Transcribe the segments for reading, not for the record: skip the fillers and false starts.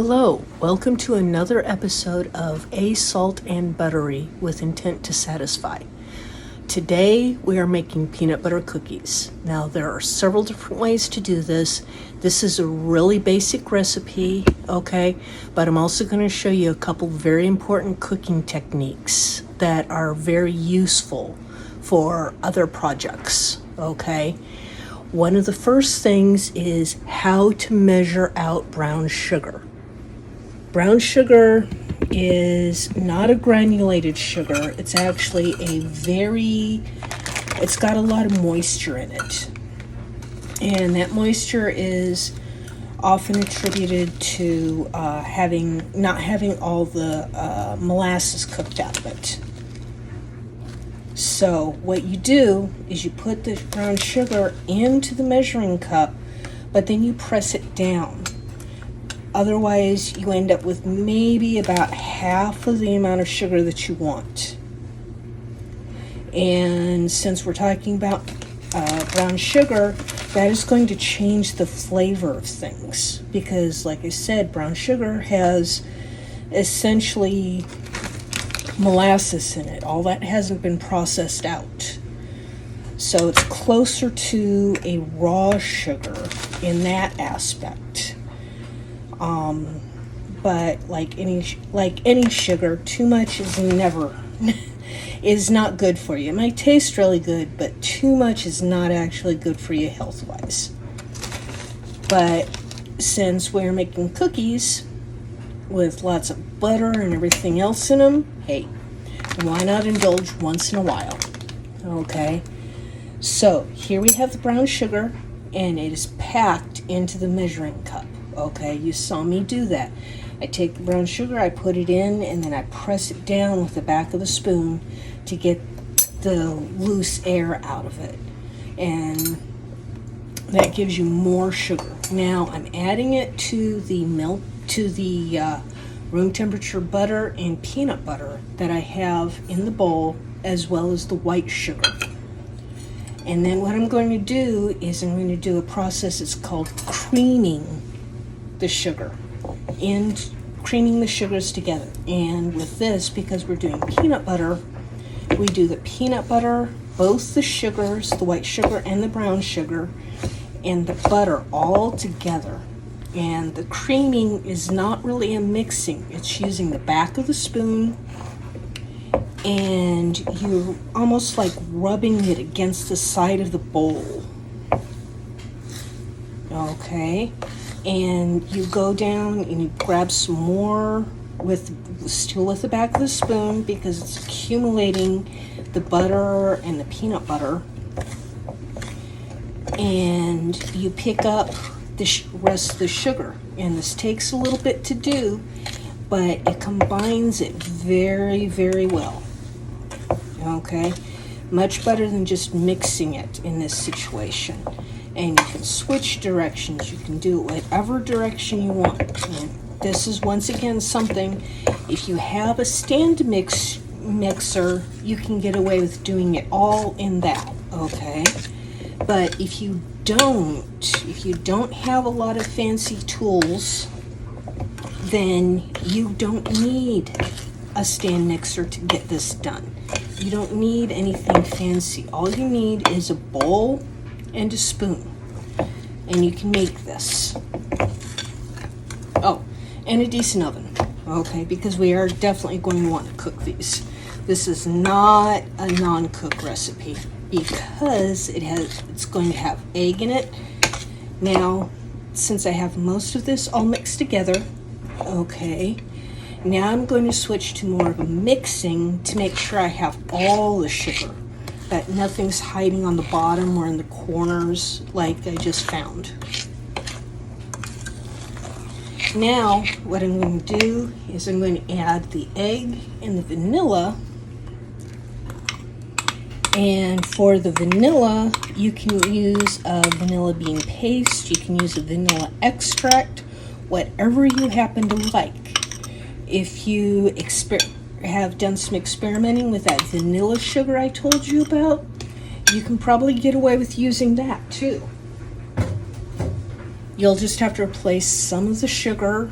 Hello, welcome to another episode of A Salt and Buttery with Intent to Satisfy. Today we are making peanut butter cookies. Now there are several different ways to do this. This is a really basic recipe, okay? But I'm also going to show you a couple very important cooking techniques that are very useful for other projects, okay? One of the first things is how to measure out brown sugar. Brown sugar is not a granulated sugar. It's actually it's got a lot of moisture in it. And that moisture is often attributed to not having all the molasses cooked out of it. So what you do is you put the brown sugar into the measuring cup, but then you press it down. Otherwise, you end up with maybe about half of the amount of sugar that you want. And since we're talking about brown sugar, that is going to change the flavor of things. Because, like I said, brown sugar has essentially molasses in it. All that hasn't been processed out. So it's closer to a raw sugar in that aspect. But like any sugar, too much is not good for you. It might taste really good, but too much is not actually good for you health-wise. But since we're making cookies with lots of butter and everything else in them, hey, why not indulge once in a while? Okay, so here we have the brown sugar, and it is packed into the measuring cup. Okay, you saw me do that. I take the brown sugar, I put it in, and then I press it down with the back of the spoon to get the loose air out of it. And that gives you more sugar. Now I'm adding it to the room temperature butter and peanut butter that I have in the bowl, as well as the white sugar. And then what I'm going to do is I'm going to do a process that's called creaming the sugar and creaming the sugars together. And with this, because we're doing peanut butter, we do the peanut butter, both the sugars, the white sugar and the brown sugar, and the butter all together. And the creaming is not really a mixing. It's using the back of the spoon, and you're almost like rubbing it against the side of the bowl. Okay, and you go down and you grab some more still with the back of the spoon, because it's accumulating the butter and the peanut butter, and you pick up the rest of the sugar. And this takes a little bit to do, but it combines it very, very well. Okay, much better than just mixing it in this situation. And you can switch directions. You can do it whatever direction you want. And this is once again something, if you have a stand mixer, you can get away with doing it all in that, okay? But if you don't have a lot of fancy tools, then you don't need a stand mixer to get this done. You don't need anything fancy. All you need is a bowl and a spoon, and you can make this. Oh, and a decent oven, okay, because we are definitely going to want to cook these. This is not a non-cook recipe because it's going to have egg in it. Now, since I have most of this all mixed together, okay, now I'm going to switch to more of a mixing to make sure I have all the sugar, that nothing's hiding on the bottom or in the corners like I just found. Now, what I'm going to do is I'm going to add the egg and the vanilla. And for the vanilla, you can use a vanilla bean paste, you can use a vanilla extract, whatever you happen to like. If you have done some experimenting with that vanilla sugar I told you about, you can probably get away with using that too. You'll just have to replace some of the sugar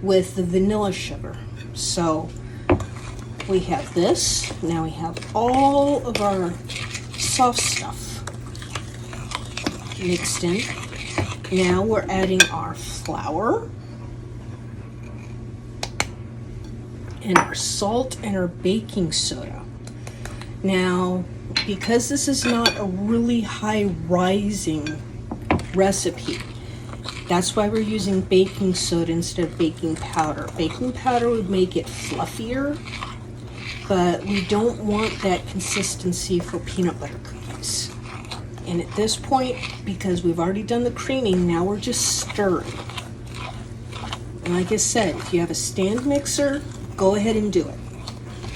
with the vanilla sugar. So we have this. Now we have all of our soft stuff mixed in. Now we're adding our flour and our salt and our baking soda. Now, because this is not a really high rising recipe, that's why we're using baking soda instead of baking powder. Baking powder would make it fluffier, but we don't want that consistency for peanut butter cookies. And at this point, because we've already done the creaming, now we're just stirring. And like I said, if you have a stand mixer, go ahead and do it.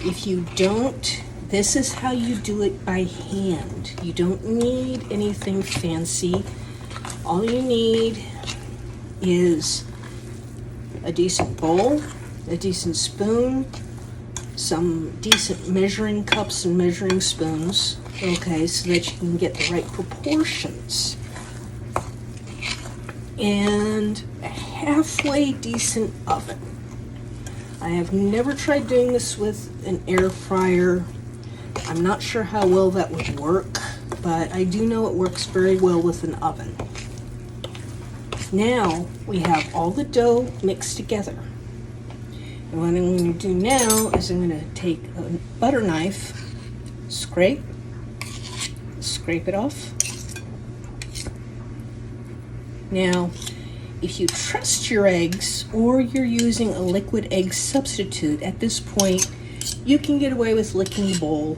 If you don't, this is how you do it by hand. You don't need anything fancy. All you need is a decent bowl, a decent spoon, some decent measuring cups and measuring spoons, okay, so that you can get the right proportions. And a halfway decent oven. I have never tried doing this with an air fryer. I'm not sure how well that would work, but I do know it works very well with an oven. Now we have all the dough mixed together. And what I'm going to do now is I'm going to take a butter knife, scrape it off. Now, if you trust your eggs or you're using a liquid egg substitute, at this point you can get away with licking the bowl,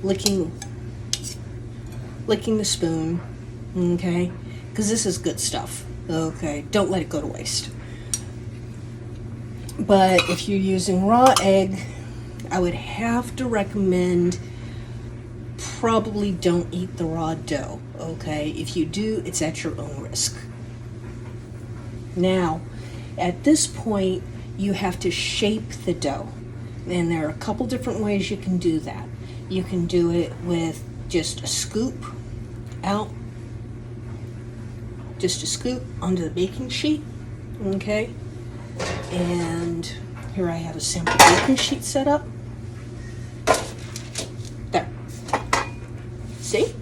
licking the spoon, okay? Because this is good stuff, okay? Don't let it go to waste. But if you're using raw egg, I would have to recommend probably don't eat the raw dough, okay? If you do, it's at your own risk. Now, at this point, you have to shape the dough. And there are a couple different ways you can do that. You can do it with just a scoop out, just a scoop onto the baking sheet, okay? And here I have a sample baking sheet set up. There. See?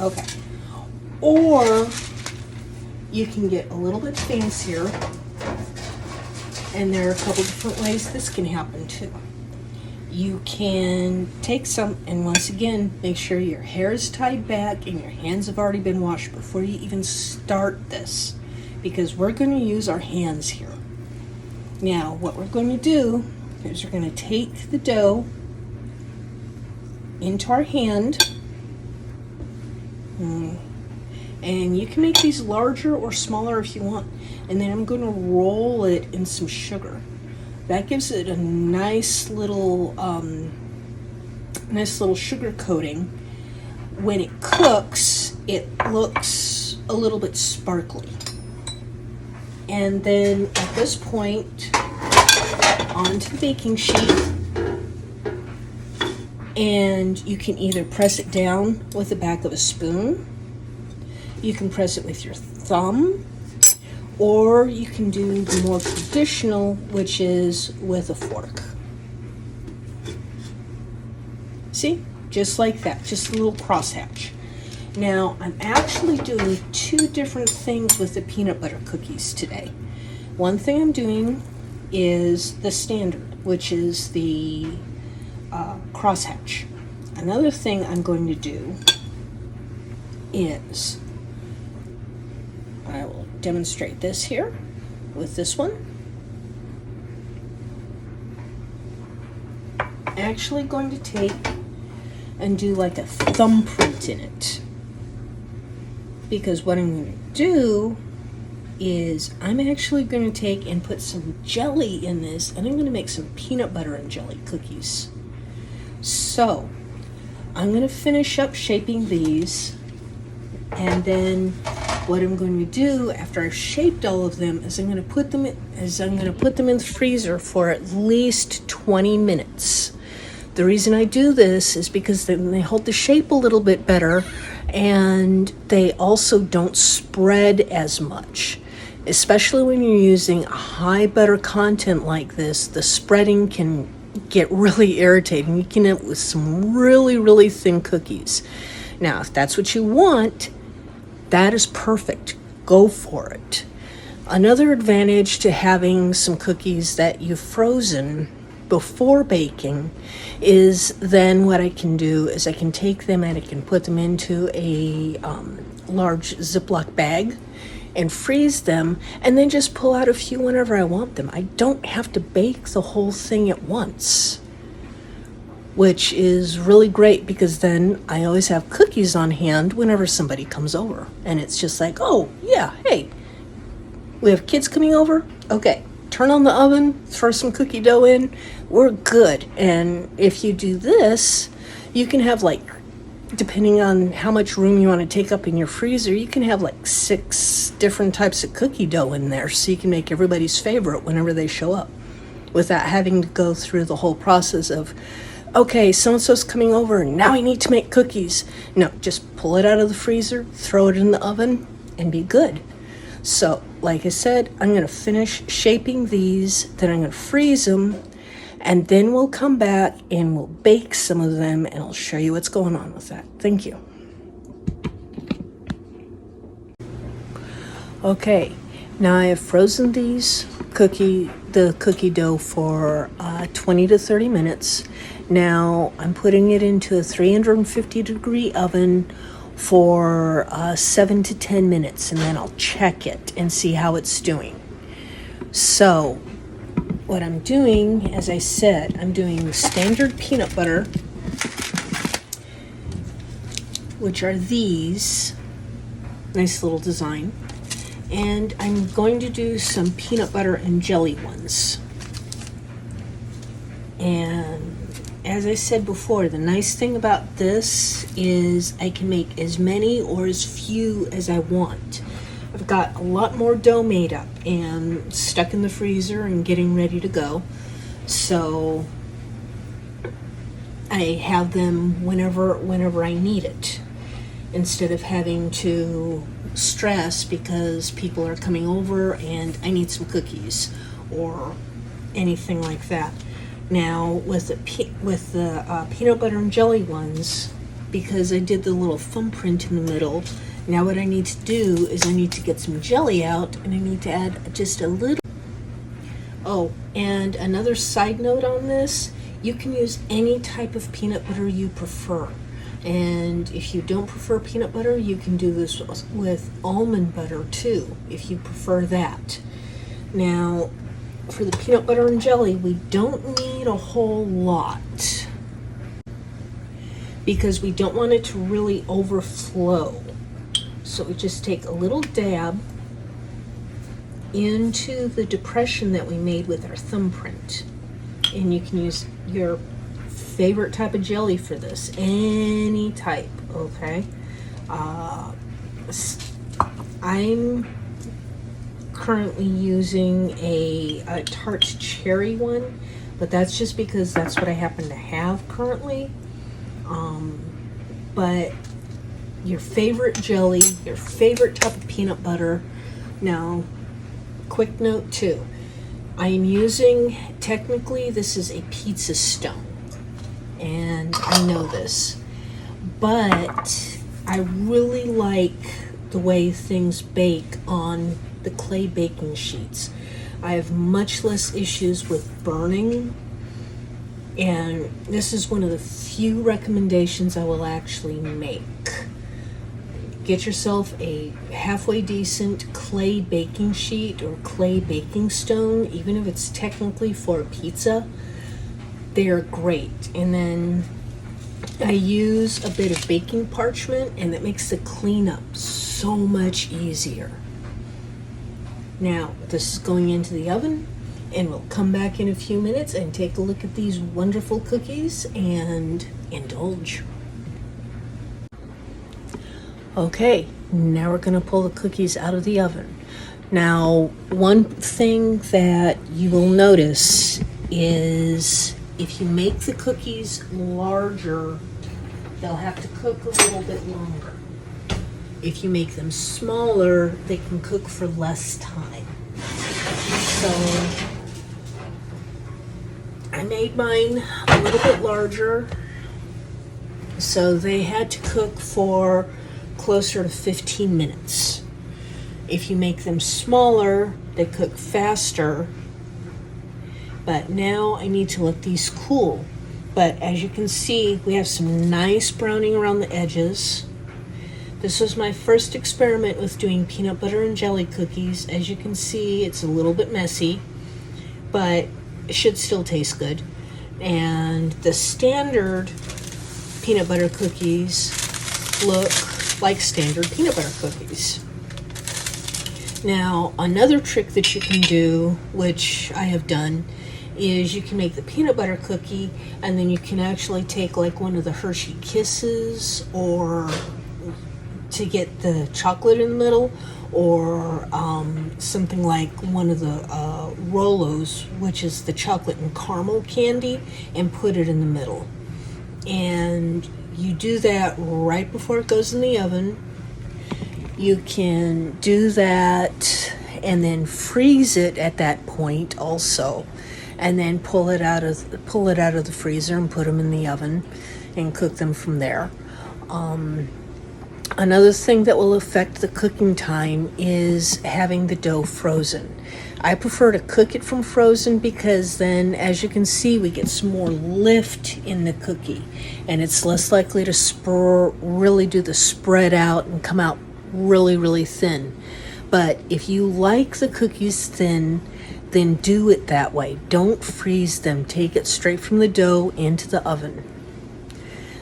Okay. Or you can get a little bit fancier, and there are a couple different ways this can happen too. You can take some, and once again, make sure your hair is tied back and your hands have already been washed before you even start this, because we're going to use our hands here. Now, what we're going to do is we're going to take the dough into our hand, and you can make these larger or smaller if you want, and then I'm going to roll it in some sugar. That gives it a nice little sugar coating. When it cooks, it looks a little bit sparkly. And then at this point, onto the baking sheet, and you can either press it down with the back of a spoon, you can press it with your thumb, or you can do the more traditional, which is with a fork. See? Just like that, just a little crosshatch. Now, I'm actually doing two different things with the peanut butter cookies today. One thing I'm doing is the standard, which is the crosshatch. Another thing I'm going to do is, I will demonstrate this here with this one. I'm actually going to take and do like a thumbprint in it. Because what I'm going to do is I'm actually going to take and put some jelly in this, and I'm going to make some peanut butter and jelly cookies. So I'm going to finish up shaping these, and then what I'm going to do after I've shaped all of them is I'm going to put them in the freezer for at least 20 minutes. The reason I do this is because then they hold the shape a little bit better, and they also don't spread as much. Especially when you're using a high butter content like this, the spreading can get really irritating. You can end up with some really, really thin cookies. Now, if that's what you want, that is perfect. Go for it. Another advantage to having some cookies that you've frozen before baking is then what I can do is I can take them and I can put them into a large Ziploc bag and freeze them, and then just pull out a few whenever I want them. I don't have to bake the whole thing at once, which is really great because then I always have cookies on hand whenever somebody comes over. And it's just like, oh, yeah, hey, we have kids coming over? Okay, turn on the oven, throw some cookie dough in, we're good. And if you do this, you can have like, depending on how much room you want to take up in your freezer, you can have like 6 different types of cookie dough in there, so you can make everybody's favorite whenever they show up without having to go through the whole process of, okay, so-and-so's coming over and now I need to make cookies. No, just pull it out of the freezer, throw it in the oven, and be good. So, like I said, I'm going to finish shaping these, then I'm going to freeze them, and then we'll come back and we'll bake some of them, and I'll show you what's going on with that. Thank you. Okay, now I have frozen the cookie dough for 20 to 30 minutes. Now I'm putting it into a 350 degree oven for 7 to 10 minutes, and then I'll check it and see how it's doing. So what I'm doing, as I said, I'm doing the standard peanut butter, which are these. Nice little design. And I'm going to do some peanut butter and jelly ones. And as I said before, the nice thing about this is I can make as many or as few as I want. I've got a lot more dough made up and stuck in the freezer and getting ready to go. So I have them whenever I need it, instead of having to stress because people are coming over and I need some cookies or anything like that. Now with the peanut butter and jelly ones, because I did the little thumbprint in the middle, now what I need to do is I need to get some jelly out, and I need to add just a little. Oh, and another side note on this, you can use any type of peanut butter you prefer. And if you don't prefer peanut butter, you can do this with almond butter too, if you prefer that. Now, for the peanut butter and jelly, we don't need a whole lot because we don't want it to really overflow. So we just take a little dab into the depression that we made with our thumbprint. And you can use your favorite type of jelly for this, any type, okay? I'm currently using a tart cherry one, but that's just because that's what I happen to have currently. But your favorite jelly, your favorite type of peanut butter. Now, quick note too, I'm using, technically this is a pizza stone, and I know this, but I really like the way things bake on the clay baking sheets. I have much less issues with burning, and this is one of the few recommendations I will actually make. Get yourself a halfway decent clay baking sheet or clay baking stone, even if it's technically for a pizza. They are great. And then I use a bit of baking parchment, and that makes the cleanup so much easier. Now, this is going into the oven, and we'll come back in a few minutes and take a look at these wonderful cookies and indulge. Okay, now we're going to pull the cookies out of the oven. Now, one thing that you will notice is if you make the cookies larger, they'll have to cook a little bit longer. if you make them smaller, they can cook for less time. So I made mine a little bit larger, so they had to cook for closer to 15 minutes. If you make them smaller, they cook faster. But now I need to let these cool. But as you can see, we have some nice browning around the edges. This was my first experiment with doing peanut butter and jelly cookies. As you can see, it's a little bit messy, but it should still taste good. And the standard peanut butter cookies look like standard peanut butter cookies. Now, another trick that you can do, which I have done, is you can make the peanut butter cookie and then you can actually take like one of the Hershey Kisses, or to get the chocolate in the middle, or something like one of the Rollos, which is the chocolate and caramel candy, and put it in the middle. And you do that right before it goes in the oven. You can do that and then freeze it at that point also, and then pull it out of the freezer and put them in the oven and cook them from there. Another thing that will affect the cooking time is having the dough frozen. I prefer to cook it from frozen because then, as you can see, we get some more lift in the cookie, and it's less likely to really do the spread out and come out really, really thin. But if you like the cookies thin, then do it that way. Don't freeze them. Take it straight from the dough into the oven.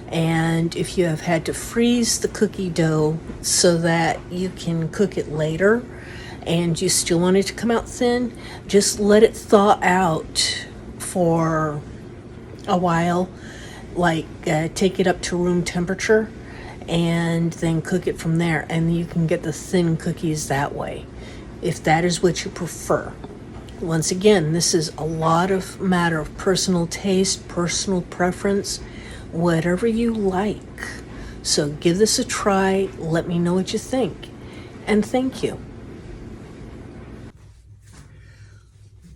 And if you have had to freeze the cookie dough so that you can cook it later and you still want it to come out thin, just let it thaw out for a while. Like take it up to room temperature and then cook it from there, and you can get the thin cookies that way, if that is what you prefer. Once again, this is a lot of matter of personal taste, personal preference, whatever you like. So give this a try. Let me know what you think. And thank you.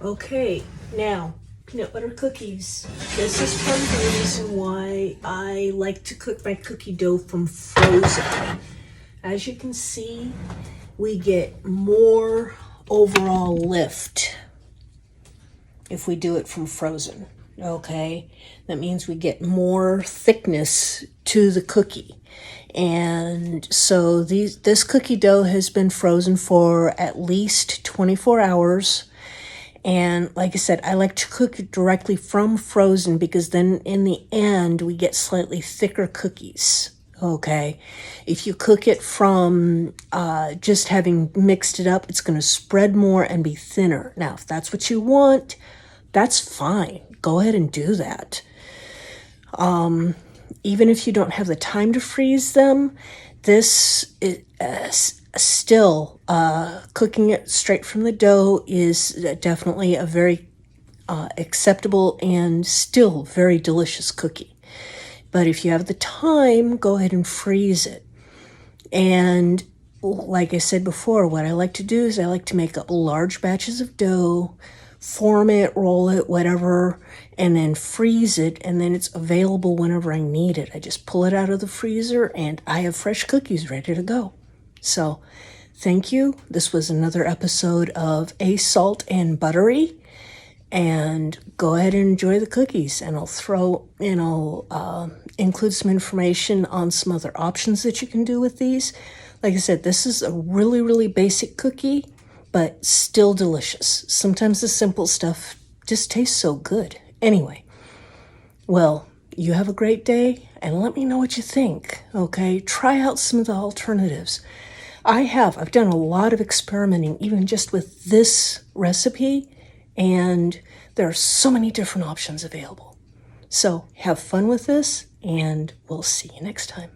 Okay, now, peanut butter cookies. This is part of the reason why I like to cook my cookie dough from frozen. As you can see, we get more overall lift if we do it from frozen. Okay, that means we get more thickness to the cookie. And so this cookie dough has been frozen for at least 24 hours. And like I said, I like to cook it directly from frozen because then in the end we get slightly thicker cookies. Okay, if you cook it from just having mixed it up, it's going to spread more and be thinner. Now, if that's what you want, that's fine. Go ahead and do that. Even if you don't have the time to freeze them, this is still cooking it straight from the dough is definitely a very acceptable and still very delicious cookie. But if you have the time, go ahead and freeze it. And like I said before, what I like to do is I like to make up large batches of dough, form it, roll it, whatever, and then freeze it, and then it's available whenever I need it. I just pull it out of the freezer and I have fresh cookies ready to go. So thank you. This was another episode of A Salt and Buttery, and go ahead and enjoy the cookies, and I'll include some information on some other options that you can do with these. Like I said, this is a really, really basic cookie, but still delicious. Sometimes the simple stuff just tastes so good. Anyway, well, you have a great day, and let me know what you think, okay? Try out some of the alternatives. I've done a lot of experimenting, even just with this recipe, and there are so many different options available. So have fun with this, and we'll see you next time.